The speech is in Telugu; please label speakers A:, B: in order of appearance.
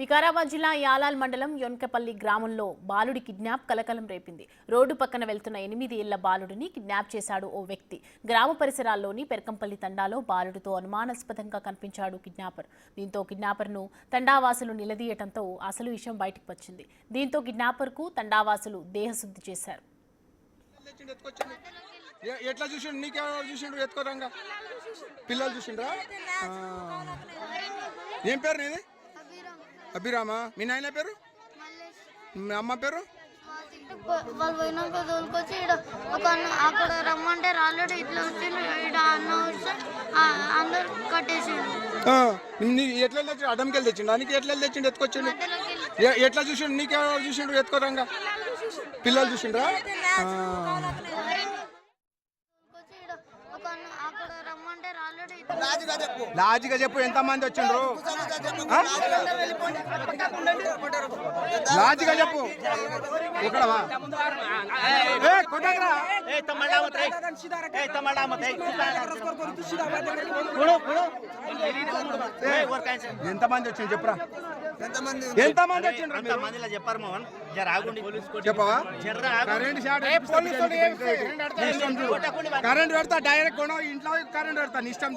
A: వికారాబాద్ జిల్లా యాలాల్ మండలం యొన్కపల్లి గ్రామంలో బాలుడి కిడ్నాప్ కలకలం రేపింది. రోడ్డు పక్కన వెళ్తున్న 8 ఏళ్ల బాలుడిని కిడ్నాప్ చేశాడు ఓ వ్యక్తి. గ్రామ పరిసరాల్లోని పెరకంపల్లి తండాలో బాలుడితో అనుమానాస్పదంగా కనిపించాడు కిడ్నాపర్. దీంతో కిడ్నాపర్ను తండావాసులు నిలదీయటంతో అసలు విషయం బయటకు వచ్చింది. దీంతో కిడ్నాపర్కు తండావాసులు దేహశుద్ధి చేశారు.
B: ఎట్లా చూసిండు? నీకెవరు చూసిండు? ఎత్తుకోరంగా పిల్లలు చూసిండ్రా? ఏం పేరు నీది? అభిరామా. మీ నాయన పేరు? మీ అమ్మ పేరు?
C: వాళ్ళు పోయినాక తోలుకొచ్చి అక్కడ రమ్మంటే రాలేడు. ఇట్లా వచ్చి అన్న వస్తే అందరు కట్టేసిండు.
B: ఎట్లా తెచ్చిండు? అడ్డంకెళ్ళి తెచ్చిండు. దానికి ఎట్లా తెచ్చిండు? ఎత్తుకొచ్చిండు. ఎట్లా చూసిండు? నీకెవరు చూసిండు? ఎత్తుకోరంగా పిల్లలు చూసిండ్రా? లాజిగా చెప్పు, ఎంత మంది వచ్చిండ్రు? లాజిగా చెప్పు. ఎంత మంది వచ్చిండ్రు చెప్పురా? ఎంత మంది వచ్చిండ్రు చెప్పవా? కరెంట్ పెడతా డైరెక్ట్ ఇంట్లో కరెంట్ పెడతా ఇష్టం.